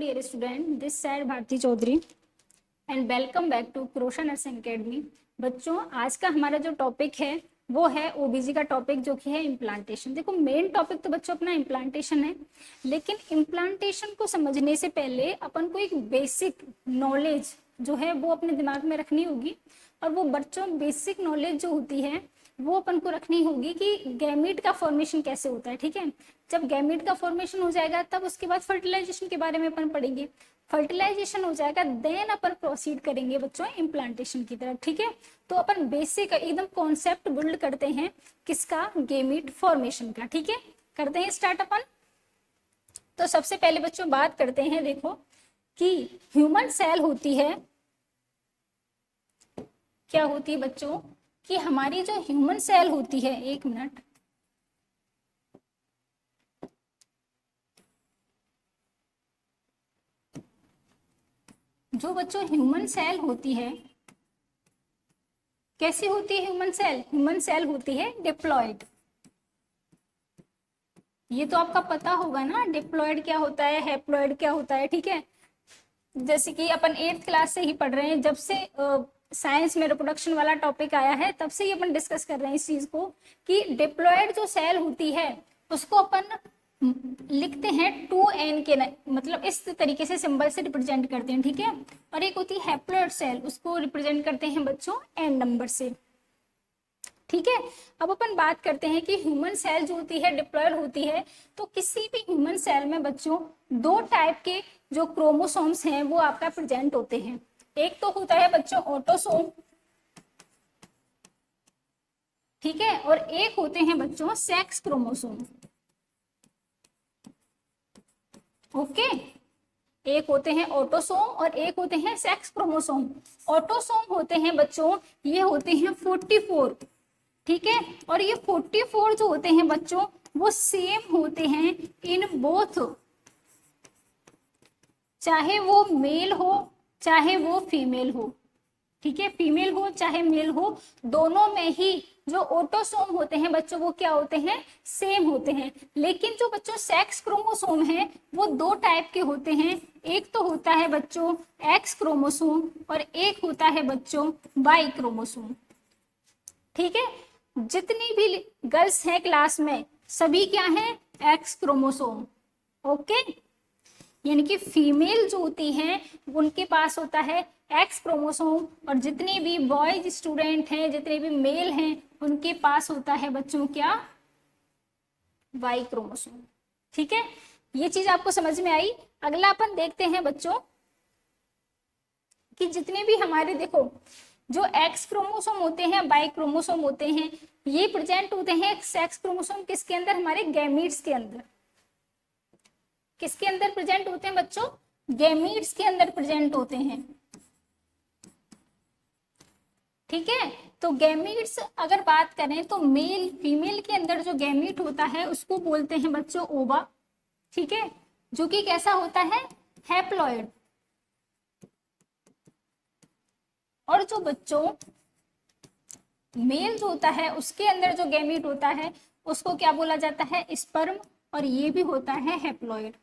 dear student, this side Bharti Chaudhary and welcome back to क्रोशा nursing academy. बच्चों, आज का हमारा जो टॉपिक है वो है ओबीजी का टॉपिक, जो कि है इम्प्लांटेशन। देखो, मेन टॉपिक तो बच्चों अपना इम्प्लांटेशन है, लेकिन इम्प्लांटेशन को समझने से पहले अपन को एक बेसिक नॉलेज जो है वो अपने दिमाग में रखनी होगी। और वो बच्चों बेसिक नॉलेज जो होती है वो अपन को रखनी होगी कि गैमीट का फॉर्मेशन कैसे होता है। ठीक है, जब गैमीट का फॉर्मेशन हो जाएगा तब उसके बाद फर्टिलाइजेशन के बारे में अपन पढ़ेंगे। फर्टिलाइजेशन हो जाएगा देन अपन प्रोसीड करेंगे बच्चों इम्प्लांटेशन की तरफ। ठीक है, तो अपन बेसिक एकदम कॉन्सेप्ट बिल्ड करते हैं किसका, गैमीट फॉर्मेशन का। ठीक है, करते हैं स्टार्ट अपन। तो सबसे पहले बच्चों बात करते हैं, देखो कि ह्यूमन सेल होती है, क्या होती है बच्चों, कि हमारी जो ह्यूमन सेल होती है, एक मिनट, जो बच्चों ह्यूमन सेल होती है कैसी होती है ह्यूमन सेल? ह्यूमन सेल होती है डिप्लॉयड। ये तो आपका पता होगा ना, डिप्लॉयड क्या होता है, हैप्लॉयड क्या होता है। ठीक है, जैसे कि अपन 8th क्लास से ही पढ़ रहे हैं, जब से साइंस में रिप्रोडक्शन वाला टॉपिक आया है तब से ही अपन डिस्कस कर रहे हैं इस चीज को कि डिप्लॉयड जो सेल होती है उसको अपन लिखते हैं 2n के, मतलब इस तरीके से सिंबल से रिप्रेजेंट करते हैं। ठीक है, और एक होती है हैप्लॉयड सेल, उसको रिप्रेजेंट करते हैं बच्चों n नंबर से। ठीक है, अब अपन बात करते हैं कि ह्यूमन सेल जो होती है डिप्लॉयड होती है, तो किसी भी ह्यूमन सेल में बच्चों दो टाइप के जो क्रोमोसोम्स हैं वो आपका प्रेजेंट होते हैं। एक तो होता है बच्चों ऑटोसोम, ठीक है, और एक होते हैं बच्चों सेक्स क्रोमोसोम। ओके, एक होते हैं ऑटोसोम और एक होते हैं सेक्स क्रोमोसोम। ऑटोसोम होते हैं बच्चों, ये होते हैं 44। ठीक है, और ये 44 जो होते हैं बच्चों वो सेम होते हैं इन बोथ, चाहे वो मेल हो चाहे वो फीमेल हो। ठीक है, फीमेल हो चाहे मेल हो, दोनों में ही जो ऑटोसोम होते हैं बच्चों वो क्या होते हैं, सेम होते हैं। लेकिन जो बच्चों सेक्स क्रोमोसोम है वो दो टाइप के होते हैं, एक तो होता है बच्चों एक्स क्रोमोसोम और एक होता है बच्चों वाई क्रोमोसोम। ठीक है, जितनी भी गर्ल्स हैं क्लास में सभी क्या हैं, एक्स क्रोमोसोम। ओके, यानी कि फीमेल जो होती हैं उनके पास होता है एक्स क्रोमोसोम, और जितने भी बॉयज स्टूडेंट हैं, जितने भी मेल हैं, उनके पास होता है बच्चों क्या, वाई क्रोमोसोम। ठीक है, ये चीज आपको समझ में आई। अगला अपन देखते हैं बच्चों कि जितने भी हमारे, देखो जो एक्स क्रोमोसोम होते हैं, वाई क्रोमोसोम होते हैं, ये प्रेजेंट होते हैं सेक्स क्रोमोसोम किसके अंदर, हमारे गैमीट्स के अंदर। किसके अंदर प्रेजेंट होते हैं बच्चों, गैमीट्स के अंदर प्रेजेंट होते हैं। ठीक है, तो गैमीट्स अगर बात करें तो मेल फीमेल के अंदर जो गैमीट होता है उसको बोलते हैं बच्चों ओवा। ठीक है, जो कि कैसा होता है, हैप्लॉयड। और जो बच्चों मेल जो होता है उसके अंदर जो गैमीट होता है उसको क्या बोला जाता है, स्पर्म, और ये भी होता है हैप्लॉयड।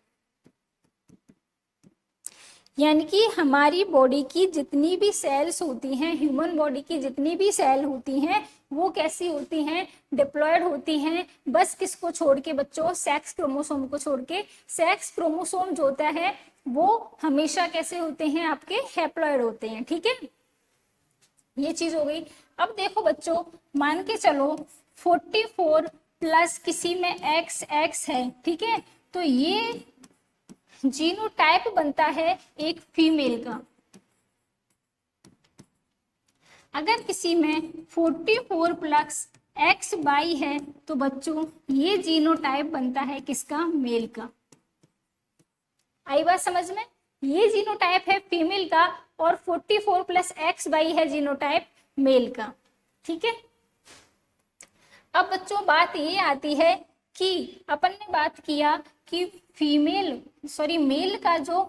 यानी कि हमारी बॉडी की जितनी भी सेल्स होती हैं, ह्यूमन बॉडी की जितनी भी सेल होती हैं वो कैसी होती हैं, डिप्लॉयड होती हैं। बस किसको छोड़ के बच्चों, सेक्स क्रोमोसोम को छोड़ के। सेक्स क्रोमोसोम जो होता है वो हमेशा कैसे होते हैं, आपके हैप्लॉयड होते हैं। ठीक है, ये चीज हो गई। अब देखो बच्चों, मान के चलो 44 प्लस किसी में एक्स एक्स है, ठीक है, तो ये जीनोटाइप बनता है एक फीमेल का। अगर किसी में 44 प्लस एक्स वाई है तो बच्चों ये जीनोटाइप बनता है किसका, मेल का। आई बात समझ में, ये जीनोटाइप है फीमेल का और 44 प्लस एक्स वाई है जीनोटाइप मेल का। ठीक है, अब बच्चों बात ये आती है कि अपन ने बात किया कि मेल का जो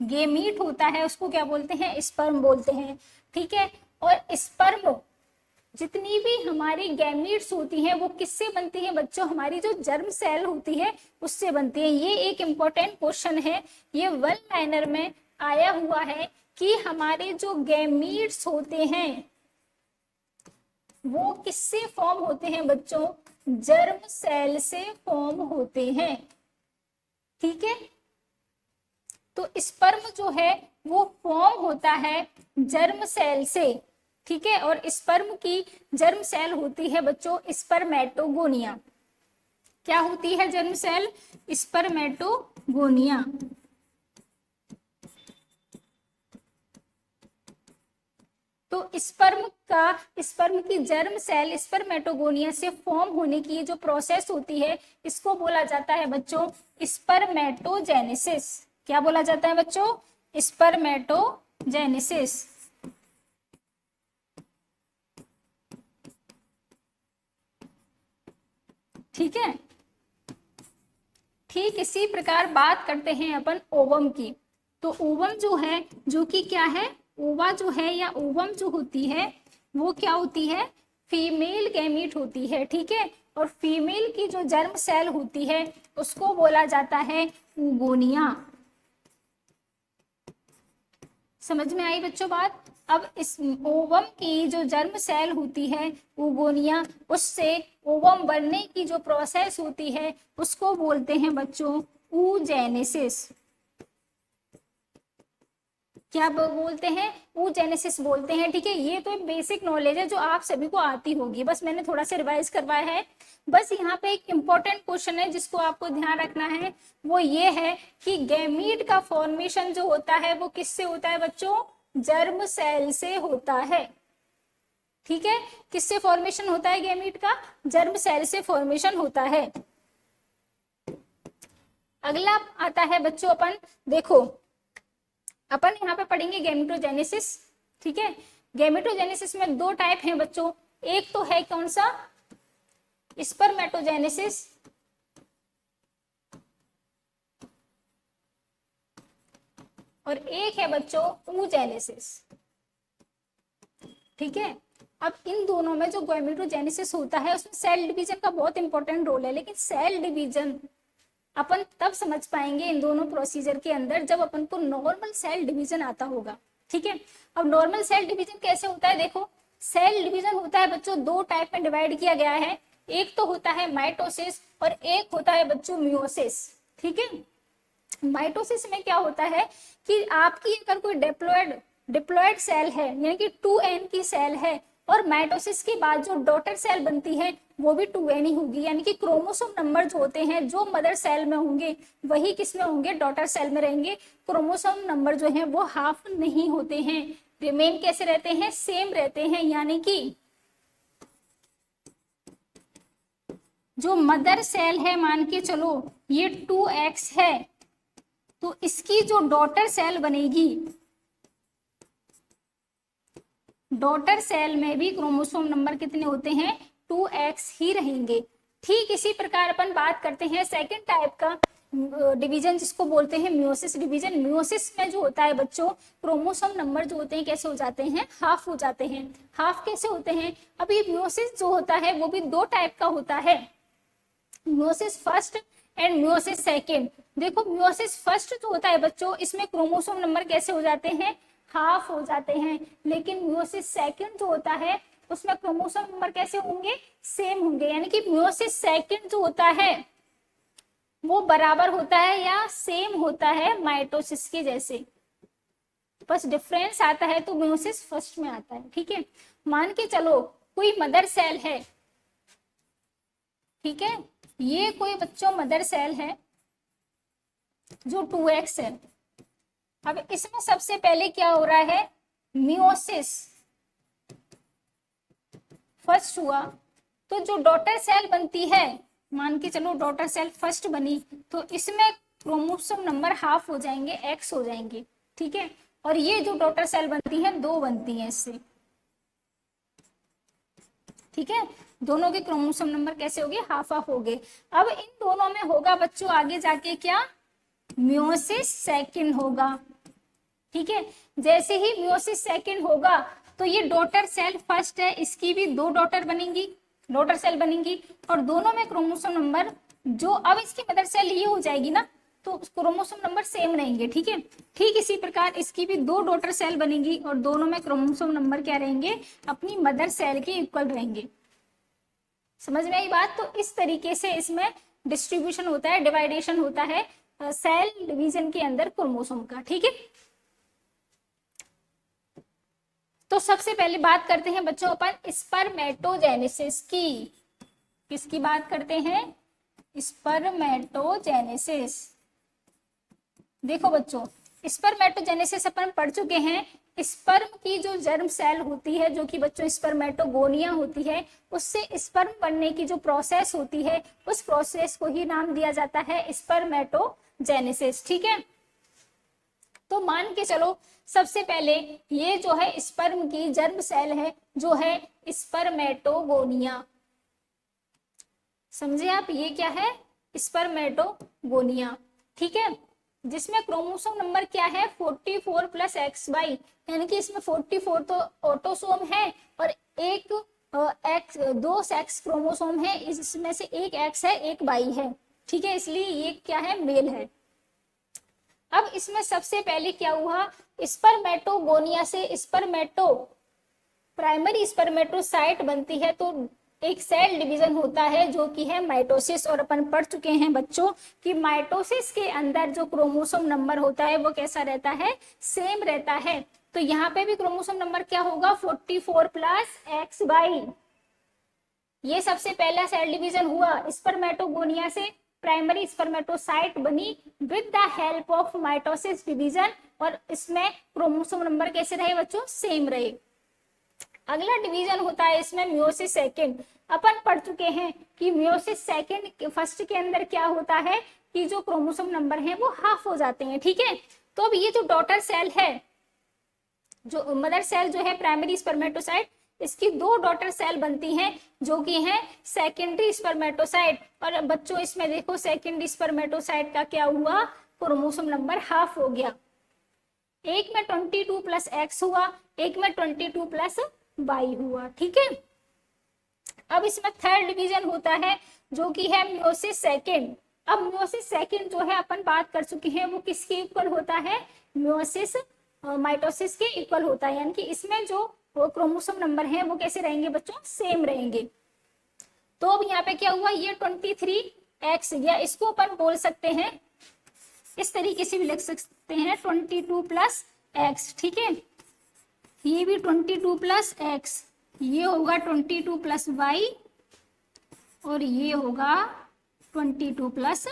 गेमीट होता है उसको क्या बोलते हैं, स्पर्म बोलते हैं। ठीक है, और स्पर्म जितनी भी हमारी गैमीट्स होती हैं वो किससे बनती हैं बच्चों, हमारी जो जर्म सेल होती है उससे बनती है। ये एक इम्पोर्टेंट क्वेश्चन है, ये वन लाइनर में आया हुआ है कि हमारे जो गैमीट्स होते हैं वो किससे फॉर्म होते हैं बच्चों, जर्म सेल से फॉर्म होते हैं। ठीक है, तो स्पर्म जो है वो फॉर्म होता है जर्म सेल से। ठीक है, और स्पर्म की जर्म सेल होती है बच्चों स्पर्मेटोगोनिया। क्या होती है जर्म सेल, स्पर्मेटोगोनिया। तो स्पर्म की जर्म सेल स्पर्मेटोगोनिया से फॉर्म होने की जो प्रोसेस होती है इसको बोला जाता है बच्चों स्पर्मेटोजेनेसिस। क्या बोला जाता है बच्चों, स्पर्मेटोजेनेसिस। ठीक है, ठीक इसी प्रकार बात करते हैं अपन ओवम की। तो ओवम जो है, जो कि क्या है, ओवा जो है या ओवम जो होती है वो क्या होती है, फीमेल गैमीट होती है। ठीक है, और फीमेल की जो जर्म सेल होती है उसको बोला जाता है ऊगोनिया। समझ में आई बच्चों बात। अब इस ओवम की जो जर्म सेल होती है ऊगोनिया, उससे ओवम बनने की जो प्रोसेस होती है उसको बोलते हैं बच्चों ऊजेनेसिस। क्या बोलते हैं, ऊजेनेसिस बोलते हैं। ठीक है, ये तो बेसिक नॉलेज है जो आप सभी को आती होगी, बस मैंने थोड़ा सा रिवाइज करवाया है। बस यहाँ पे एक इम्पोर्टेंट क्वेश्चन है जिसको आपको ध्यान रखना है, वो ये है कि गैमीट का फॉर्मेशन जो होता है वो किससे होता है बच्चों, जर्म सेल से होता है। ठीक है, किससे फॉर्मेशन होता है गैमीट का, जर्म सेल से फॉर्मेशन होता है। अगला आता है बच्चों अपन देखो, अपन यहाँ पे पढ़ेंगे गैमेटोजेनेसिस। ठीक है, गैमेटोजेनेसिस में दो टाइप हैं बच्चों, एक तो है कौन सा, स्पर्मेटोजेनेसिस, और एक है बच्चों ऊजेनेसिस। ठीक है, अब इन दोनों में जो गैमेटोजेनेसिस होता है उसमें सेल डिवीजन का बहुत इंपॉर्टेंट रोल है, लेकिन सेल डिवीजन अपन तब समझ पाएंगे इन दोनों प्रोसीजर के अंदर जब अपन को नॉर्मल सेल डिवीजन आता होगा। ठीक है, अब नॉर्मल सेल डिवीजन कैसे होता है, देखो सेल डिवीजन होता है बच्चों दो टाइप में डिवाइड किया गया है, एक तो होता है माइटोसिस और एक होता है बच्चों मियोसिस। ठीक है, माइटोसिस में क्या होता है कि आपकी अगर कोई डिप्लॉयड सेल है यानी कि 2n की सेल है, और माइटोसिस के बाद जो डॉटर सेल बनती है वो भी 2n ही होगी, यानी कि क्रोमोसोम नंबर जो होते हैं जो मदर सेल में होंगे वही किस में होंगे, डॉटर सेल में रहेंगे। क्रोमोसोम नंबर जो है वो हाफ नहीं होते हैं, रिमेन कैसे रहते हैं, सेम रहते हैं। यानी कि जो मदर सेल है, मान के चलो ये 2x है, तो इसकी जो डॉटर सेल बनेगी, डॉटर सेल में भी क्रोमोसोम नंबर कितने होते हैं, 2x ही रहेंगे। ठीक इसी प्रकार अपन बात करते हैं सेकंड टाइप का डिवीजन जिसको बोलते हैं मियोसिस डिवीजन। मियोसिस में जो होता है बच्चों क्रोमोसोम नंबर जो होते हैं कैसे हो जाते हैं, हाफ हो जाते हैं। हाफ कैसे होते हैं, अब ये मियोसिस जो होता है वो भी दो टाइप का होता है, meiosis first and meiosis second. देखो मियोसिस फर्स्ट जो होता है बच्चों इसमें क्रोमोसोम नंबर कैसे हो जाते हैं, हाफ हो जाते हैं, लेकिन मियोसिस सेकंड जो होता है उसमें क्रोमोसोम नंबर कैसे होंगे, सेम होंगे। यानी कि मियोसिस सेकंड जो होता है वो बराबर होता है या सेम होता है माइटोसिस के जैसे, बस डिफरेंस आता है तो मियोसिस फर्स्ट में आता है। ठीक है, मान के चलो कोई मदर सेल है, ठीक है, ये कोई बच्चों मदर सेल है जो 2x है। अब इसमें सबसे पहले क्या हो रहा है, मियोसिस फर्स्ट हुआ, तो जो डॉटर सेल बनती है, मान के चलो डॉटर सेल फर्स्ट बनी, तो इसमें क्रोमोसोम नंबर हाफ हो जाएंगे, x हो जाएंगे। ठीक है, और ये जो डॉटर सेल बनती है दो बनती है इससे। ठीक है, दोनों के क्रोमोसोम नंबर कैसे हो गए, हाफ हाफ हो गए। अब इन दोनों में होगा बच्चों आगे जाके क्या, मियोसिस सेकंड होगा। ठीक है, जैसे ही मियोसिस सेकंड होगा तो ये डॉटर सेल फर्स्ट है, इसकी भी 2 डॉटर सेल बनेंगी और दोनों में क्रोमोसोम नंबर जो अब इसकी मदर सेल ये हो जाएगी ना, तो क्रोमोसोम नंबर सेम रहेंगे। ठीक है, ठीक इसी प्रकार इसकी भी 2 डॉटर सेल बनेंगी और दोनों में क्रोमोसोम नंबर क्या रहेंगे, अपनी मदर सेल के इक्वल रहेंगे। समझ में आई बात? तो इस तरीके से इसमें डिस्ट्रीब्यूशन होता है, डिवाइडेशन होता है सेल डिवीजन के अंदर क्रोमोसोम का। ठीक है, तो सबसे पहले बात करते हैं बच्चों अपन स्पर्मेटोजेनेसिस की। किसकी बात करते हैं? स्पर्मेटोजेनेसिस। देखो बच्चों, स्पर्मेटोजेनेसिस अपन पढ़ चुके हैं। स्पर्म की जो जर्म सेल होती है, जो कि बच्चों स्पर्मेटोगोनिया होती है, उससे स्पर्म बनने की जो प्रोसेस होती है, उस प्रोसेस को ही नाम दिया जाता है स्पर्मेटोजेनेसिस। ठीक है, तो मान के चलो सबसे पहले ये जो है स्पर्म की जर्म सेल है, जो है स्पर्मेटोगोनिया। समझे आप? ये क्या है? स्पर्मेटोगोनिया। ठीक है, जिसमें क्रोमोसोम नंबर क्या है? 44 प्लस XY, यानी कि इसमें 44 तो ऑटोसोम है और एक दो सेक्स क्रोमोसोम है, इसमें से एक X है एक Y है। ठीक है, इसलिए ये क्या है? मेल है। अब इसमें सबसे पहले क्या हुआ, स्पर्मेटोगोनिया से प्राइमरी स्पर्मेटोसाइट बनती है, तो एक सेल डिवीजन होता है जो कि है माइटोसिस। और अपन पढ़ चुके हैं बच्चों कि माइटोसिस के अंदर जो क्रोमोसोम नंबर होता है वो कैसा रहता है? सेम रहता है। तो यहाँ पे भी क्रोमोसोम नंबर क्या होगा? 44 प्लस XY। ये सबसे पहला सेल डिवीजन हुआ, स्पर्मेटोगोनिया से प्राइमरी स्पर्मेटोसाइट बनी with the help of mitosis division, और इसमें क्रोमोसोम नंबर कैसे रहे बच्चों? सेम रहे। अगला डिवीजन होता है इसमें मियोसिस सेकंड। अपन पढ़ चुके हैं कि मियोसिस सेकंड फर्स्ट के अंदर क्या होता है कि जो क्रोमोसोम नंबर है वो हाफ हो जाते हैं। ठीक है, तो अब ये जो डॉटर सेल है, जो मदर सेल जो है प्राइमरी स्पर्मेटोसाइट, इसकी 2 डॉटर सेल बनती हैं जो कि है सेकेंडरी स्पर्मेटोसाइट। और बच्चों इसमें देखो सेकेंडरी स्पर्मेटोसाइट का क्या हुआ? क्रोमोसोम नंबर हाफ हो गया। एक में 22 प्लस X हुआ, एक में 22 प्लस Y हुआ। ठीक है, अब इसमें थर्ड डिवीजन होता है जो कि है मियोसिस सेकंड। अब मियोसिस सेकंड जो है अपन बात कर चुके हैं, वो किसके इक्वल होता है? मियोसिस माइटोसिस के इक्वल होता है, यानी कि इसमें जो क्रोमोसोम नंबर है वो कैसे रहेंगे बच्चों? सेम रहेंगे। तो अब यहाँ पे क्या हुआ? ये 23X, या इसको अपन बोल सकते हैं इस तरीके से भी लिख सकते हैं 22 प्लस X। ठीक है, ये भी 22 प्लस X, ये होगा 22 प्लस Y और ये होगा 22 प्लस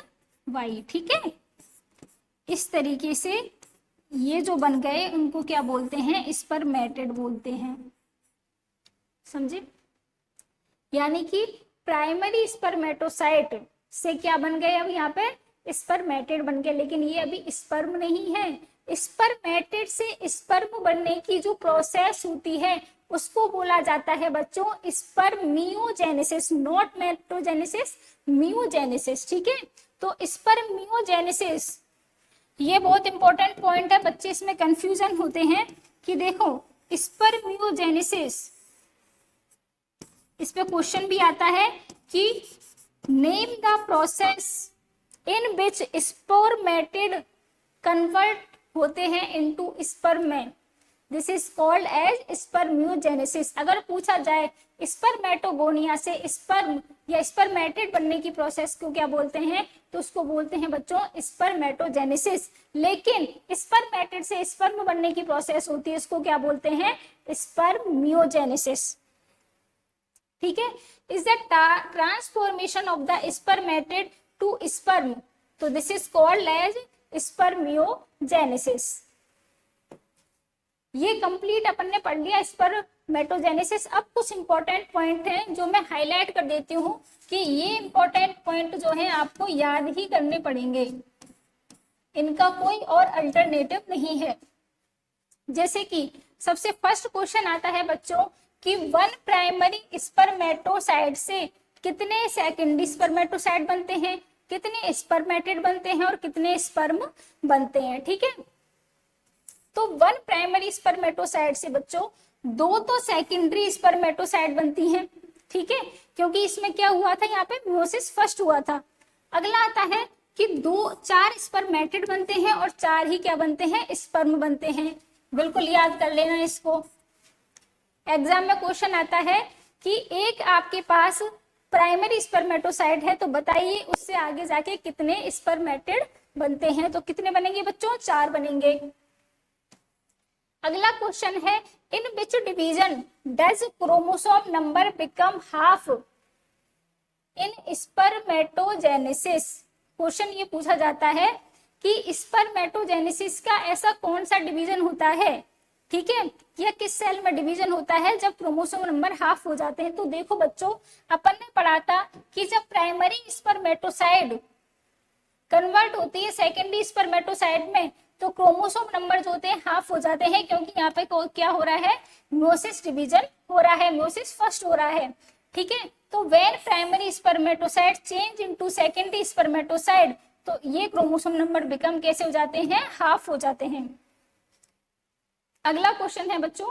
Y। ठीक है, इस तरीके से ये जो बन गए उनको क्या बोलते हैं? स्पर्मेटेड बोलते हैं। समझे? यानी कि प्राइमरी स्पर्मेटोसाइट से क्या बन गए? अब यहाँ पे स्पर्मेटेड बन गए, लेकिन ये अभी स्पर्म नहीं है। स्पर्मेटेड से स्पर्म बनने की जो प्रोसेस होती है उसको बोला जाता है बच्चों स्पर्मियोजेनेसिस, नॉट मेटोजेनेसिस, मियोजेनेसिस। ठीक है, तो स्पर्मियोजेनेसिस ये बहुत इंपॉर्टेंट पॉइंट है, बच्चे इसमें कंफ्यूजन होते हैं कि देखो स्पर्मियोजेनेसिस, इस पे क्वेश्चन भी आता है कि name the process in which spermatid convert होते हैं इनटू स्पर्म में, this is called as spermiogenesis. अगर पूछा जाए स्पर्मेटोगोनिया से स्पर्म या स्पर्मेटेड बनने की प्रोसेस को क्या बोलते हैं, तो उसको बोलते हैं बच्चों स्पर्मेटोजेनेसिस। लेकिन स्पर्मेटेड से स्पर्म बनने की प्रोसेस होती है, इसको क्या बोलते हैं? स्पर्मियोजेनेसिस। ठीक है, is the transformation of the spermatid to sperm, तो this is called as spermiogenesis. ये कंप्लीट अपन ने पढ़ लिया स्पर्मेटोजेनेसिस। अब कुछ इंपॉर्टेंट पॉइंट हैं जो मैं हाईलाइट कर देती हूँ कि ये इंपॉर्टेंट पॉइंट जो है आपको याद ही करने पड़ेंगे, इनका कोई और अल्टरनेटिव नहीं है। जैसे कि सबसे फर्स्ट क्वेश्चन आता है बच्चों कि वन प्राइमरी स्पर्मेटोसाइट से कितने सेकेंडरी स्पर्मेटोसाइट बनते हैं, कितने स्पर्मेटेड बनते हैं और कितने स्पर्म बनते हैं। ठीक है, तो वन प्राइमरी स्पर्मेटोसाइट से बच्चों दो तो सेकेंडरी स्पर्मेटोसाइट बनती हैं, ठीक है, क्योंकि इसमें क्या हुआ था, यहाँ पे मियोसिस फर्स्ट हुआ था। अगला आता है कि चार स्पर्मेटिड बनते हैं और चार ही क्या बनते हैं, स्पर्म बनते हैं। बिल्कुल याद कर लेना इसको। एग्जाम में क्वेश्चन आता है कि एक आपके पास प्राइमरी स्पर्मेटोसाइट है, तो बताइए उससे आगे जाके कितने स्पर्मेटिड बनते हैं। तो कितने बनेंगे बच्चों, चार बनेंगे। अगला क्वेश्चन है, in which division does chromosome number become half in spermatogenesis. Question ये पूछा जाता है कि स्पर्मेटोजेनेसिस का ऐसा कौन सा डिवीजन होता है, ठीक है, यह किस सेल में डिवीजन होता है जब क्रोमोसोम नंबर हाफ हो जाते हैं। तो देखो बच्चों, अपन ने पढ़ा था कि जब प्राइमरी स्पर्मेटोसाइट कन्वर्ट होती है सेकेंडरी स्पर्मेटोसाइट में, तो क्रोमोसोम नंबर जो होते हैं हाफ हो जाते हैं, क्योंकि यहाँ पे क्या हो रहा है, मियोसिस डिवीजन हो रहा है, मियोसिस फर्स्ट हो रहा है, ठीक है। तो when primary spermatocyte change into secondary spermatocyte, तो ये क्रोमोसोम नंबर बिकम कैसे हो जाते हैं, हाफ हो जाते हैं। अगला क्वेश्चन है बच्चों,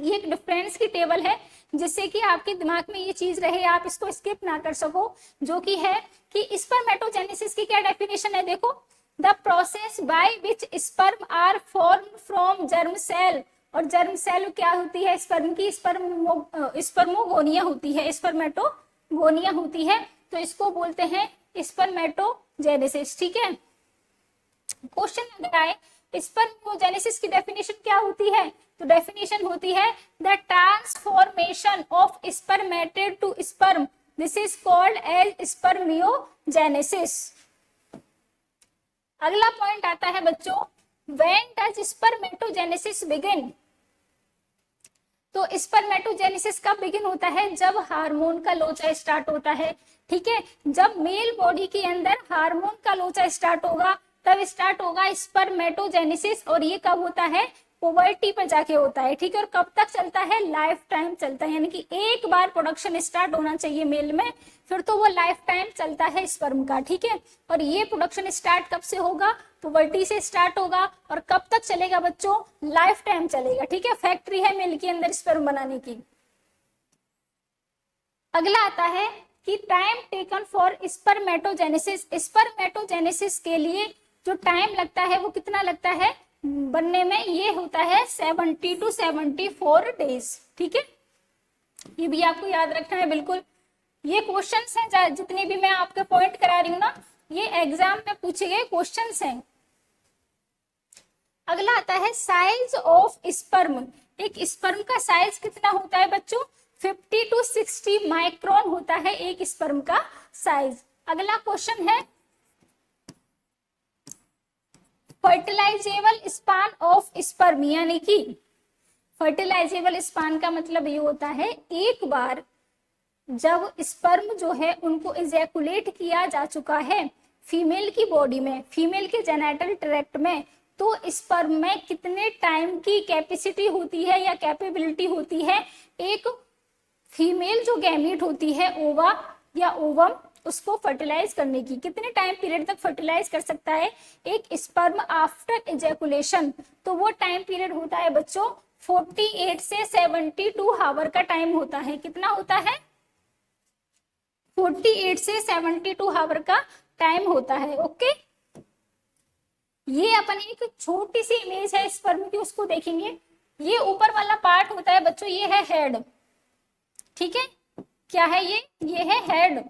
ये एक डिफरेंस की टेबल है, जिससे कि आपके दिमाग में ये चीज रहे, आप इसको स्किप ना कर सको, जो कि है कि स्पर्मेटोजेनेसिस की क्या डेफिनेशन है। देखो, the process by which sperm are form from germ cell, और जर्म सेल क्या होती है, स्पर्म की स्पर्मोगोनिया होती है, स्पर्मेटोगोनिया होती है, तो इसको बोलते हैं स्पर्मेटोजेनेसिस, ठीक है। क्वेश्चन अगर आए स्पर्मोजेनेसिस की डेफिनेशन क्या होती है, तो डेफिनेशन होती है the transformation of spermatid to sperm, this is called as spermiogenesis. अगला पॉइंट आता है बच्चों, व्हेन डज स्पर्मेटोजेनेसिस बिगिन। तो स्पर्मेटोजेनेसिस कब बिगिन होता है, जब हार्मोन का लोचा स्टार्ट होता है, ठीक है। जब मेल बॉडी के अंदर हार्मोन का लोचा स्टार्ट होगा, तब स्टार्ट होगा स्पर्मेटोजेनेसिस, और ये कब होता है, पुबर्टी पर जाके होता है, ठीक है। और कब तक चलता है, लाइफ टाइम चलता है, यानी कि एक बार प्रोडक्शन स्टार्ट होना चाहिए मेल में, फिर तो वो लाइफ टाइम चलता है स्पर्म का, ठीक है। और ये प्रोडक्शन स्टार्ट कब से होगा, पुबर्टी से स्टार्ट होगा, और कब तक चलेगा बच्चों, लाइफ टाइम चलेगा, ठीक है। फैक्ट्री है मेल के अंदर स्पर्म बनाने की। अगला आता है कि time taken for spermatogenesis, spermatogenesis के लिए जो टाइम लगता है वो कितना लगता है बनने में, ये होता है 70 to 74 डेज, ठीक है। ये भी आपको याद रखना है बिल्कुल। ये क्वेश्चंस हैं, जितने भी मैं आपके पॉइंट करा रही हूँ ना, ये एग्जाम में पूछे गए क्वेश्चंस हैं। अगला आता है साइज ऑफ स्पर्म, एक स्पर्म का साइज कितना होता है बच्चों, 50 to 60 माइक्रोन होता है एक स्पर्म का साइज। अगला क्वेश्चन है फर्टिलाइजेबल स्पान ऑफ स्पर्म, यानी कि फर्टिलाइजेबल स्पान का मतलब ये होता है एक बार जब स्पर्म जो है उनको इजैकुलेट किया जा चुका है फीमेल की बॉडी में, फीमेल के जेनिटल ट्रैक्ट में, तो स्पर्म में कितने टाइम की कैपेसिटी होती है या कैपेबिलिटी होती है एक फीमेल जो गैमीट होती है, ओवा या ओवम, उसको फर्टिलाइज करने की, कितने टाइम पीरियड तक फर्टिलाइज कर सकता है एक स्पर्म आफ्टर इजैकुलेशन। तो वो टाइम पीरियड होता है बच्चों 48 से 72 आवर का टाइम होता है। कितना होता है, 48 से 72 आवर का टाइम होता है, ओके। ये अपन एक छोटी सी इमेज है स्पर्म की, उसको देखेंगे। ये ऊपर वाला पार्ट होता है बच्चों, ये है हेड, ठीक है। क्या है ये है हेड।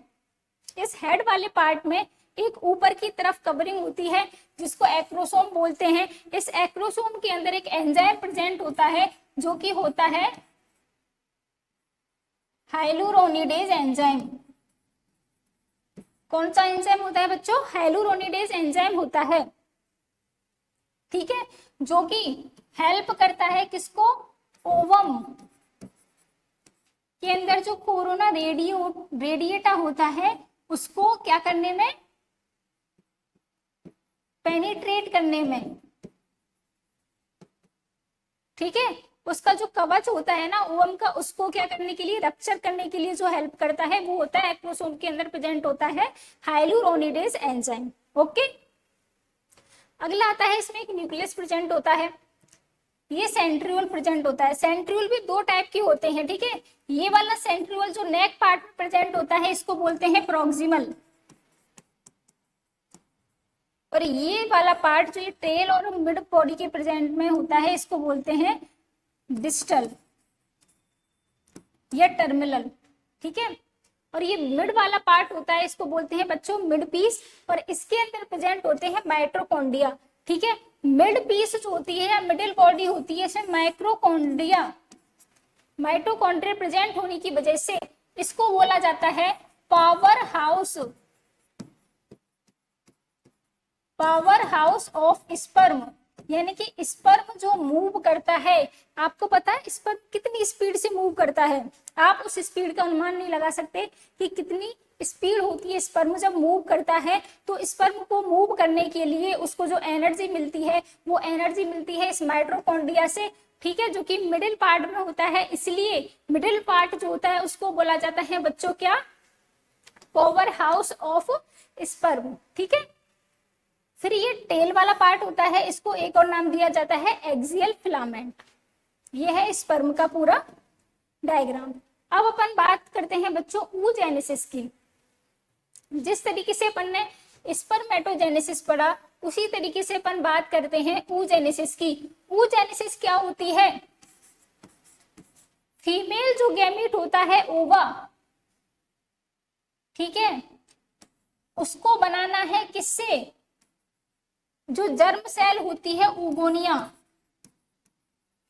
इस हेड वाले पार्ट में एक ऊपर की तरफ कवरिंग होती है जिसको एक्रोसोम बोलते हैं। इस एक्रोसोम के अंदर एक एंजाइम प्रेजेंट होता है जो कि होता है हाइलुरोनिडेज एंजाइम। कौन सा एंजाइम होता है बच्चों, हाइलुरोनिडेज एंजाइम होता है, ठीक है, जो कि हेल्प करता है किसको, ओवम के अंदर जो कोरोना रेडिएटा होता है उसको क्या करने में, पेनिट्रेट करने में, ठीक है। उसका जो कवच होता है ना ओवम का, उसको क्या करने के लिए, रप्चर करने के लिए जो हेल्प करता है वो होता है एक्रोसोम के अंदर प्रेजेंट होता है हाइलुरोनिडेज एंजाइम, ओके। अगला आता है इसमें एक न्यूक्लियस प्रेजेंट होता है। ये सेंट्रियोल प्रेजेंट होता है। सेंट्रियोल भी दो टाइप के होते हैं, ठीक है। ये वाला सेंट्रियोल जो नेक पार्ट में प्रेजेंट होता है इसको बोलते हैं प्रॉक्सिमल, और ये वाला पार्ट जो ये टेल और मिड बॉडी के प्रेजेंट में होता है इसको बोलते हैं डिस्टल या टर्मिनल, ठीक है। और ये मिड वाला पार्ट होता है इसको बोलते हैं बच्चों मिड पीस, और इसके अंदर प्रेजेंट होते हैं माइटोकॉन्ड्रिया, ठीक है। मिड पीस जो होती है या मिडिल बॉडी होती है इसमें माइटोकॉन्ड्रिया प्रेजेंट होने की वजह से इसको बोला जाता है पावर हाउस ऑफ स्पर्म, यानी कि स्पर्म जो मूव करता है, आपको पता है स्पर्म कितनी स्पीड से मूव करता है, आप उस स्पीड का अनुमान नहीं लगा सकते कि कितनी स्पीड होती है स्पर्म जब मूव करता है। तो स्पर्म को मूव करने के लिए उसको जो एनर्जी मिलती है वो एनर्जी मिलती है इस माइटोकॉन्ड्रिया से, ठीक है, जो कि मिडिल पार्ट में होता है। इसलिए मिडिल पार्ट जो होता है उसको बोला जाता है बच्चों क्या, पावर हाउस ऑफ स्पर्म, ठीक है। फिर ये टेल वाला पार्ट होता है इसको एक और नाम दिया जाता है एक्सियल फिलामेंट। ये है स्पर्म का पूरा डायग्राम। अब अपन बात करते हैं बच्चों oogenesis की। जिस तरीके से अपन ने स्पर्मेटोजेनेसिस पढ़ा उसी तरीके से अपन बात करते हैं oogenesis की। oogenesis क्या होती है, फीमेल जो गैमीट होता है ओवा, ठीक है, उसको बनाना है किससे, जो जर्म सेल होती है ऊगोनिया,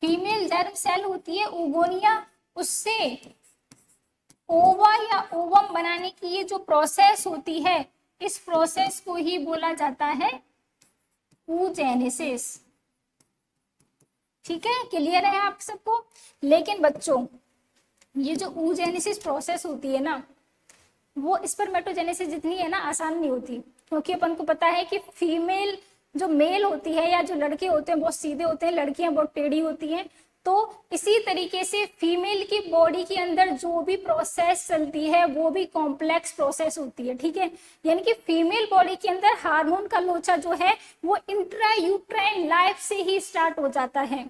फीमेल जर्म सेल होती है ऊगोनिया, उससे ओवा या ओवम बनाने की ये जो प्रोसेस होती है इस प्रोसेस को ही बोला जाता है oogenesis, ठीक है। क्लियर है आप सबको। लेकिन बच्चों ये जो oogenesis प्रोसेस होती है ना वो स्पर्मेटोजेनेसिस जितनी है ना आसान नहीं होती, क्योंकि अपन को पता है कि फीमेल जो मेल होती है या जो लड़के होते हैं बहुत सीधे होते हैं, लड़कियां बहुत टेढ़ी होती हैं। तो इसी तरीके से फीमेल की बॉडी के अंदर जो भी प्रोसेस चलती है वो भी कॉम्प्लेक्स प्रोसेस होती है, ठीक है। यानी कि फीमेल बॉडी के अंदर हार्मोन का लोचा जो है वो इंट्रा यूट्राइन लाइफ से ही स्टार्ट हो जाता है।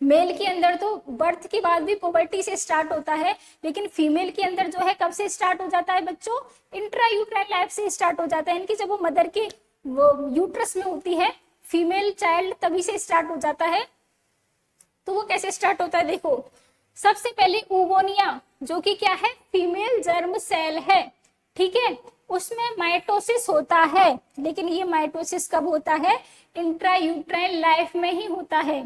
मेल के अंदर तो बर्थ के बाद भी पुबर्टी से स्टार्ट होता है, लेकिन फीमेल के अंदर जो है कब से स्टार्ट हो जाता है बच्चों, इंट्रा यूट्राइन लाइफ से स्टार्ट हो जाता है। यानी कि जब वो मदर के वो यूट्रस में होती है फीमेल चाइल्ड तभी से स्टार्ट हो जाता है। तो वो कैसे स्टार्ट होता है, देखो सबसे पहले oogonia जो कि क्या है, फीमेल जर्म सेल है, ठीक है, उसमें माइटोसिस होता है। लेकिन ये माइटोसिस कब होता है, इंट्रा यूट्राइन लाइफ में ही होता है।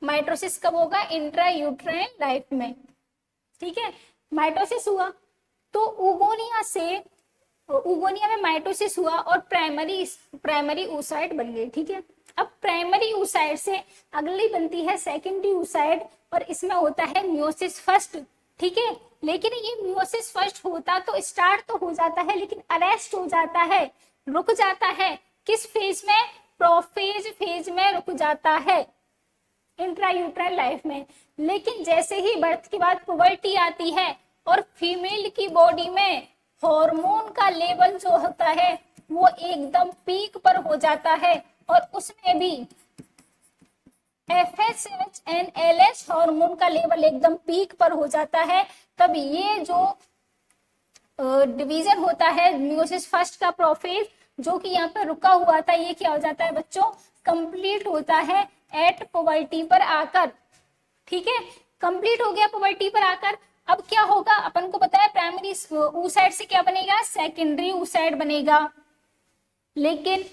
माइटोसिस कब होगा, इंट्रा यूट्राइन लाइफ में, ठीक है। माइटोसिस हुआ तो oogonia में माइटोसिस हुआ और प्राइमरी oocyte बन गई, ठीक है। अब प्राइमरी oocyte से अगली बनती है सेकेंडरी oocyte और इसमें होता है मियोसिस फर्स्ट, ठीक है। लेकिन ये मियोसिस फर्स्ट होता तो स्टार्ट तो हो जाता है लेकिन अरेस्ट हो जाता है, रुक जाता है। किस फेज में, प्रोफेज फेज में रुक जाता है इंट्रा यूट्राइन लाइफ में। लेकिन जैसे ही बर्थ के बाद पुबर्टी आती है और फीमेल की बॉडी में हार्मोन का लेवल जो होता है वो एकदम पीक पर हो जाता है और उसमें भी FSH एंड LH हार्मोन का लेवल एकदम पीक पर हो जाता है। तब ये जो डिवीजन होता है मियोसिस फर्स्ट का प्रोफेज जो कि यहाँ पे रुका हुआ था ये क्या हो जाता है बच्चों, कंप्लीट होता है एट पुबर्टी पर आकर, ठीक है। कंप्लीट हो गया पुबर्टी पर आकर। अब क्या होगा, अपन को पता है प्राइमरी oocyte से क्या बनेगा, सेकेंडरी oocyte बनेगा। लेकिन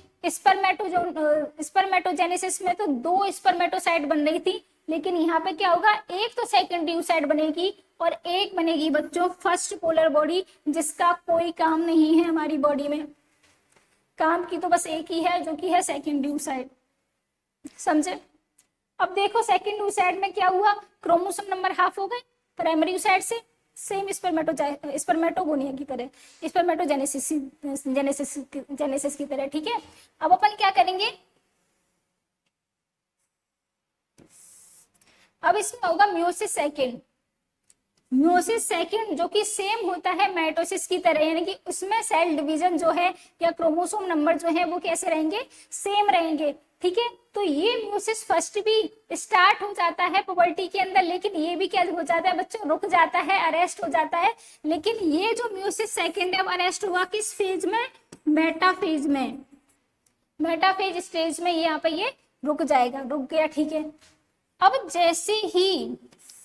स्पर्मेटोजेनेसिस में तो 2 स्पर्मेटोसाइट बन रही थी, लेकिन यहाँ पे क्या होगा, एक तो सेकेंडरी oocyte बनेगी और एक बनेगी बच्चों फर्स्ट पोलर बॉडी, जिसका कोई काम नहीं है हमारी बॉडी में। काम की तो बस एक ही है जो कि है सेकेंडरी oocyte, समझे। अब देखो सेकेंड oocyte में क्या हुआ, क्रोमोसोम नंबर हाफ हो गए प्राइमरी oocyte से, सेम स्पर्मेटोगोनिया की तरह, जेनेसिस की तरह, ठीक है। अब अपन क्या करेंगे, अब इसमें होगा मियोसिस सेकेंड। म्योसिस सेकंड जो कि सेम होता है माइटोसिस की तरह, यानी कि उसमें सेल डिवीजन जो है या क्रोमोसोम नंबर जो है वो कैसे रहेंगे, सेम रहेंगे। ठीक है, तो ये म्योसिस फर्स्ट भी स्टार्ट हो जाता है पुबर्टी के अंदर, लेकिन ये भी क्या हो जाता है बच्चों, रुक जाता है, अरेस्ट हो जाता है। लेकिन ये जो म्योसिस सेकंड है अरेस्ट हुआ किस फेज में, मेटाफेज में, मेटाफेज स्टेज में यहाँ पे ये रुक जाएगा, रुक गया। ठीक है, अब जैसे ही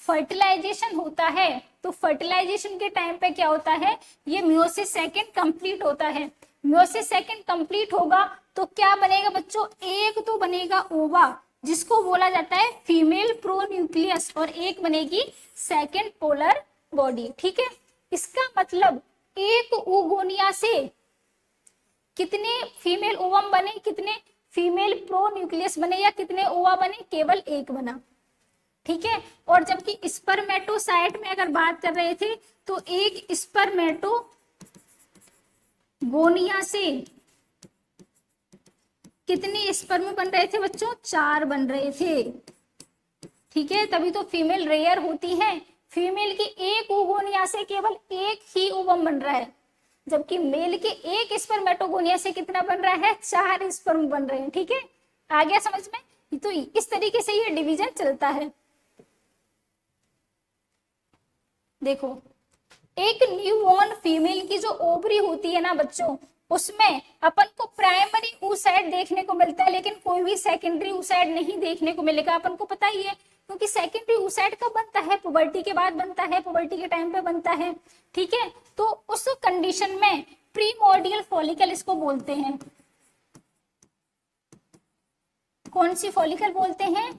फर्टिलाइजेशन होता है तो फर्टिलाइजेशन के टाइम पे क्या होता है, ये म्योसिस सेकंड कंप्लीट होता है। म्योसिस सेकंड कंप्लीट होगा तो क्या बनेगा बच्चों, एक तो बनेगा ओवा जिसको बोला जाता है फीमेल प्रोन्यूक्लियस, और एक बनेगी सेकंड पोलर बॉडी। ठीक है, इसका मतलब एक oogonia से कितने फीमेल ओवम बने, कितने फीमेल प्रोन्यूक्लियस बने, या कितने ओवा बने, केवल एक बना। ठीक है, और जबकि स्पर्मेटोसाइट में अगर बात कर रहे थे तो एक स्पर्मेटोगोनिया से कितने स्पर्म बन रहे थे बच्चों, 4 बन रहे थे। ठीक है, तभी तो फीमेल रेयर होती है, फीमेल की एक ओगोनिया से केवल एक ही ओवम बन रहा है, जबकि मेल के एक स्पर्मेटोगोनिया से कितना बन रहा है, 4 स्पर्म बन रहे हैं। ठीक है, आ गया समझ में, तो इस तरीके से ये डिवीजन चलता है। देखो, एक न्यूबॉर्न फीमेल की जो ओवरी होती है ना बच्चों, उसमें अपन को प्राइमरी oocyte देखने को मिलता है, लेकिन कोई भी सेकेंडरी oocyte नहीं देखने को मिलेगा, अपन को पता ही है, क्योंकि सेकेंडरी oocyte कब बनता है, पुबर्टी के बाद बनता है, पुबर्टी के टाइम पे बनता है। ठीक है, तो उस कंडीशन में प्रीमोर्डियल फॉलिकल इसको बोलते हैं। कौन सी फॉलिकल बोलते हैं,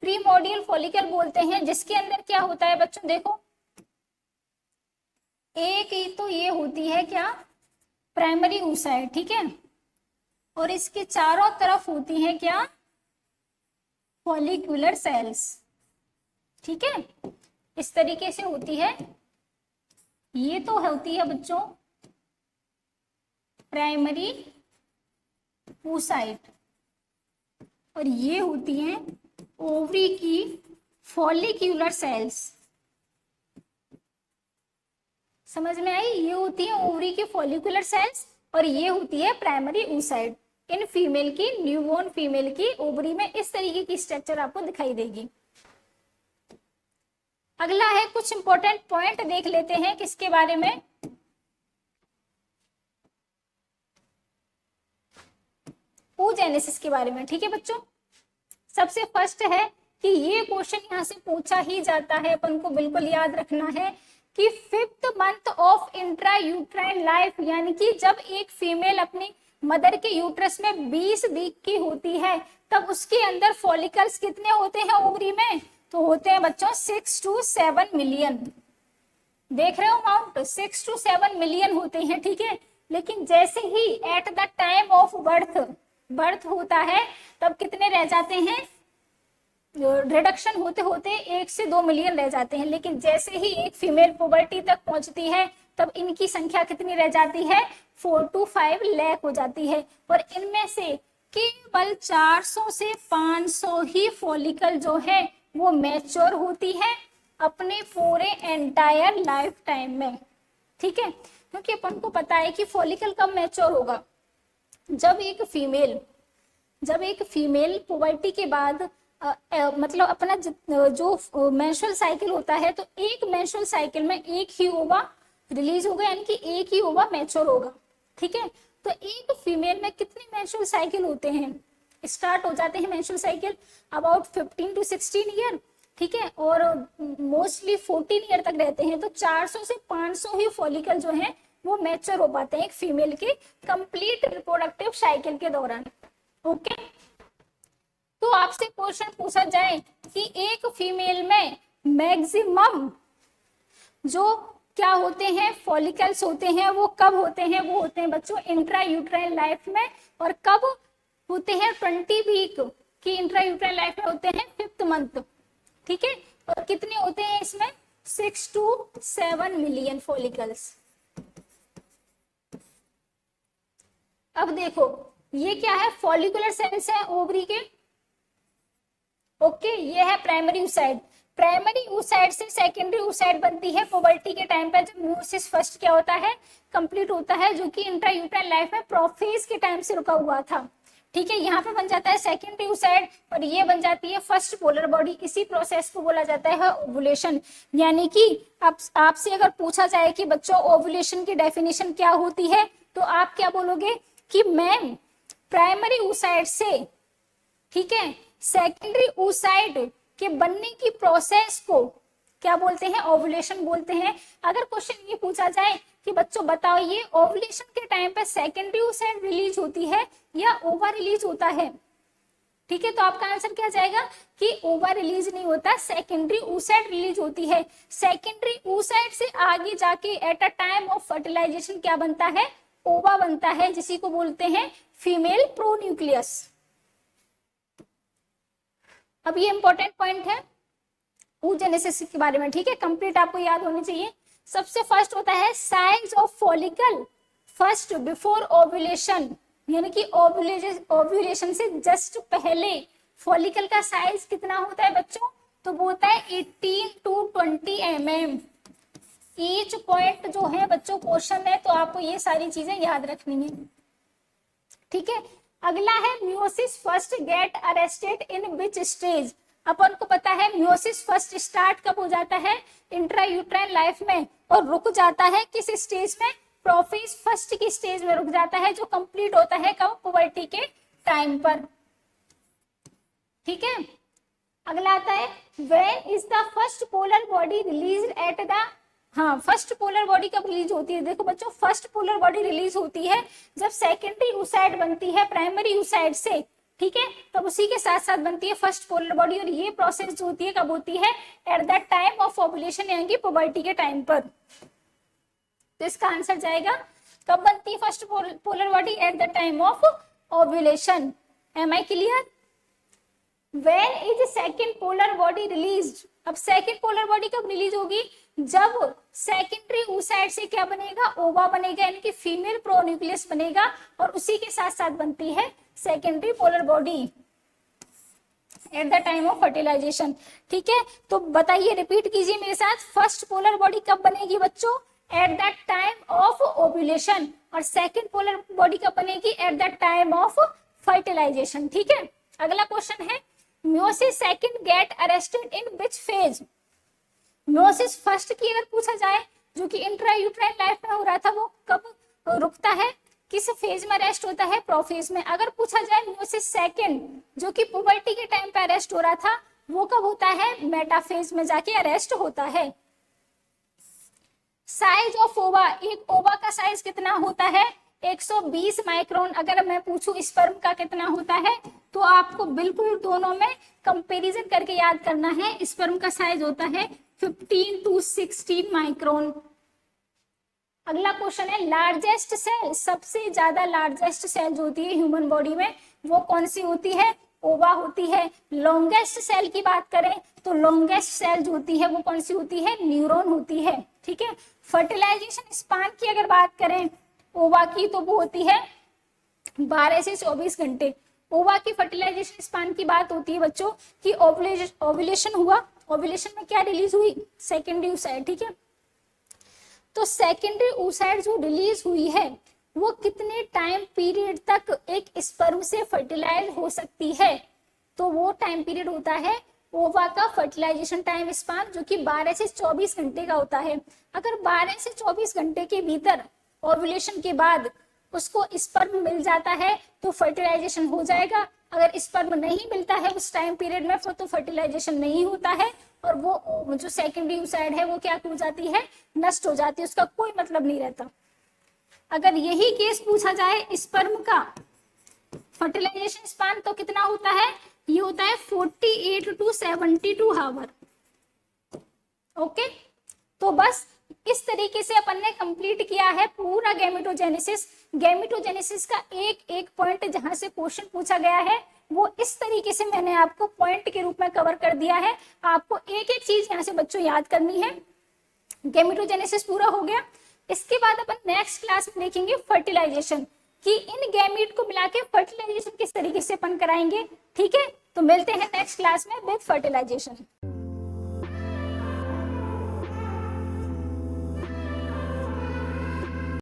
प्रीमोर्डियल फॉलिकल बोलते हैं, जिसके अंदर क्या होता है बच्चों, देखो एक ही तो ये होती है क्या, प्राइमरी oocyte। ठीक है, और इसके चारों तरफ होती है क्या, फॉलिकुलर सेल्स। ठीक है, इस तरीके से होती है, ये तो होती है बच्चों प्राइमरी oocyte, और ये होती है ओवरी की फॉलिक्यूलर सेल्स। समझ में आई, ये होती है ओवरी की फॉलिकुलर सेल्स और ये होती है प्राइमरी oocyte। इन फीमेल की, न्यूबॉर्न फीमेल की ओवरी में इस तरीके की स्ट्रक्चर आपको दिखाई देगी। अगला है, कुछ इंपॉर्टेंट पॉइंट देख लेते हैं किसके बारे में, oogenesis के बारे में। ठीक है बच्चों, सबसे फर्स्ट है कि ये क्वेश्चन यहाँ से पूछा ही जाता है, अपन को बिल्कुल याद रखना है कि 5th month of intra uterine life, यानी कि जब एक फीमेल अपनी मदर के यूट्रस में 20 वीक की होती है, तब उसके अंदर फॉलिकल्स कितने होते हैं ओवरी में, तो होते हैं बच्चों 6 to 7 मिलियन। देख रहे हो अमाउंट, 6 to 7 मिलियन होते हैं। ठीक है, लेकिन जैसे ही at the time of birth होता है, तब कितने रह जाते हैं, रिडक्शन होते होते 1 से 2 मिलियन रह जाते हैं। लेकिन जैसे ही एक फीमेल पुबर्टी तक पहुंचती है, तब इनकी संख्या कितनी रह जाती है, 4 to 5 लाख हो जाती है, और इनमें से केवल 400 से 500 ही फॉलिकल जो है वो मैच्योर होती है अपने पूरे एंटायर लाइफ टाइम में। ठीक है, क्योंकि अपन को पता है कि फॉलिकल कब मैच्योर होगा, जब एक फीमेल पुबर्टी के बाद मतलब अपना जो मेंस्ट्रुअल साइकिल होता है, तो एक मेंस्ट्रुअल साइकिल में एक ही ओवा रिलीज होगा, यानी कि एक ही ओवा मैच्योर होगा। ठीक है, तो एक फीमेल में कितने मेंस्ट्रुअल साइकिल होते हैं, स्टार्ट हो जाते हैं menstrual cycle about 15 to 16 year. ठीक है, और मोस्टली 14 ईयर तक रहते हैं, तो 400 से 500 ही फॉलिकल जो है वो मैच्योर हो पाते हैं एक फीमेल के कंप्लीट रिप्रोडक्टिव साइकिल के दौरान। ओके, तो आपसे क्वेश्चन पूछा जाए कि एक फीमेल में मैक्सिमम जो क्या होते हैं, फॉलिकल्स होते हैं, वो कब होते हैं, वो होते हैं बच्चों इंट्रा यूट्राइन लाइफ में, और कब होते हैं 20 वीक की इंट्रा यूट्राइन लाइफ में होते हैं 5th मंथ। ठीक है, और कितने होते हैं इसमें, 6 to 7 मिलियन फॉलिकल्स। अब देखो, ये क्या है, फॉलिकुलर सेल्स है ओवरी के। ओके, ये है प्राइमरी oocyte। प्राइमरी oocyte से सेकेंडरी oocyte बनती है पुबर्टी के टाइम पे, जब म्यूसिस फर्स्ट क्या होता है, कंप्लीट होता है, जो कि इंट्रायूट्राइन लाइफ में प्रोफेज के टाइम से रुका हुआ था। ठीक है, यहाँ पे बन जाता है सेकेंडरी oocyte और ये बन जाती है फर्स्ट पोलर बॉडी। इसी प्रोसेस को बोला जाता है ओवुलेशन। यानी कि आपसे अगर पूछा जाए कि बच्चों ओवुलेशन की डेफिनेशन क्या होती है, तो आप क्या बोलोगे कि मैम प्राइमरी oocyte से, ठीक है, सेकेंडरी oocyte के बनने की प्रोसेस को क्या बोलते हैं, ओवुलेशन बोलते हैं। अगर क्वेश्चन ये पूछा जाए कि बच्चों बताओ ये ओवुलेशन के टाइम पे सेकेंडरी oocyte रिलीज होती है या ओवा रिलीज होता है, ठीक है, तो आपका आंसर क्या जाएगा कि ओवा रिलीज नहीं होता, सेकेंडरी oocyte रिलीज होती है। सेकेंडरी oocyte से आगे जाके at a time of fertilisation क्या बनता है, ओवा बनता है, जिसी को बोलते हैं फीमेल प्रोन्यूक्लियस। अब ये इंपॉर्टेंट पॉइंट है oogenesis के बारे में, ठीक है, कंप्लीट आपको याद होनी चाहिए। सबसे फर्स्ट होता है size of follicle first before ovulation, यानी कि ओव्यूलेशन से जस्ट पहले फॉलिकल का साइज कितना होता है बच्चों, तो वो होता है 18 to 20 mm। ईच पॉइंट जो है बच्चों क्वेश्चन है, तो आपको ये सारी चीजें याद रखनी है, ठीक है। अगला है meiosis first get arrested in which stage. अपन को पता है म्यूसिस फर्स्ट स्टार्ट कब हो जाता है, इंट्रायूट्राइन लाइफ में, और रुक जाता है किस स्टेज में, प्रोफेज फर्स्ट की स्टेज में रुक जाता है, जो कंप्लीट होता है कब, पुबर्टी के टाइम पर, ठीक है। अगला आता है when is the first polar body released at the, हाँ, फर्स्ट पोलर बॉडी कब रिलीज होती है, देखो बच्चों फर्स्ट पोलर बॉडी रिलीज होती है जब सेकेंडरी oocyte बनती है प्राइमरी oocyte से, ठीक है, तब उसी के साथ साथ बनती है फर्स्ट पोलर बॉडी। और ये प्रोसेस जो होती है कब होती है, eight the time of ovulation, यानी कि पुबर्टी के टाइम पर। तो इसका आंसर जाएगा कब बनती है first polar body, at the time of ovulation. Am I clear? When is second polar body release, अब सेकेंड पोलर बॉडी कब रिलीज होगी, जब सेकेंडरी oocyte से क्या बनेगा, ओवा बनेगा, यानी कि फीमेल प्रोन्यूक्लियस बनेगा, और उसी के साथ साथ बनती है secondary polar body at the time of fertilisation, ठीक है। तो बताइए, रिपीट कीजिए मेरे साथ, फर्स्ट पोलर बॉडी कब बनेगी बच्चों, at the time of ovulation, और सेकेंड पोलर बॉडी कब बनेगी, at the time of fertilisation, ठीक है। अगला क्वेश्चन है meiosis second get arrested in which phase. Meiosis first की अगर पूछा जाए, जो कि इंट्रायूट्राइन लाइफ में हो रहा था, वो कब रुकता है, किस फेज में अरेस्ट होता है, प्रोफेज में। अगर पूछा जाए म्यूसिस सेकंड, जो कि पुबर्टी के टाइम पे अरेस्ट हो रहा था, वो कब होता है, मेटाफेज में जाके अरेस्ट होता है। साइज ऑफ ओवा, एक ओवा का साइज कितना होता है, 120 माइक्रोन। अगर मैं पूछूं स्पर्म का कितना होता है, तो आपको बिल्कुल दोनों में कंपैरिजन करके याद करना है। स्पर्म का साइज होता है 15 to 16 माइक्रोन। अगला क्वेश्चन है लार्जेस्ट सेल, सबसे ज्यादा लार्जेस्ट सेल जो होती है ह्यूमन बॉडी में, वो कौन सी होती है, ओवा होती है। लॉन्गेस्ट सेल की बात करें तो लॉन्गेस्ट सेल जो होती है वो कौन सी होती है, न्यूरॉन होती है, ठीक है। फर्टिलाइजेशन स्पान की अगर बात करें ओवा की, तो वो होती है 12 से 24 घंटे। ओवा की फर्टिलाइजेशन स्पान की बात होती है बच्चों कि ओव्यूलेशन हुआ, ओव्यूलेशन में क्या रिलीज हुई, सेकेंडरी oocyte, ठीक है। तो सेकेंडरी oocyte जो रिलीज हुई है, वो कितने टाइम पीरियड तक एक स्पर्म से फर्टिलाइज हो सकती है, तो वो टाइम पीरियड होता है ओवा का फर्टिलाइजेशन टाइम स्पान, जो कि 12 से 24 घंटे का होता है। अगर 12 से 24 घंटे के भीतर ओव्यूलेशन के बाद उसको स्पर्म मिल जाता है तो फर्टिलाइजेशन हो जाएगा। अगर स्पर्म नहीं मिलता है उस टाइम पीरियड में, तो फर्टिलाइजेशन नहीं होता है, और वो जो सेकेंडरी oocyte है वो क्या हो जाती है, नष्ट हो जाती है, उसका कोई मतलब नहीं रहता। अगर यही केस पूछा जाए स्पर्म का फर्टिलाइजेशन स्पान, तो कितना होता है, ये होता है 48 to 72 आवर। ओके, तो बस इस तरीके से अपन ने कंप्लीट किया है पूरा गैमेटोजेनेसिस। गैमेटोजेनेसिस का एक एक पॉइंट जहां से क्वेश्चन पूछा गया है, वो इस तरीके से मैंने आपको पॉइंट के रूप में कवर कर दिया है। आपको एक एक चीज यहाँ से बच्चों याद करनी है। गैमेटोजेनेसिस पूरा हो गया, इसके बाद अपन नेक्स्ट क्लास में देखेंगे फर्टिलाइजेशन, कि इन गैमेट को मिला के फर्टिलाइजेशन किस तरीके से अपन कराएंगे, ठीक है। तो मिलते हैं नेक्स्ट क्लास में विद फर्टिलाइजेशन।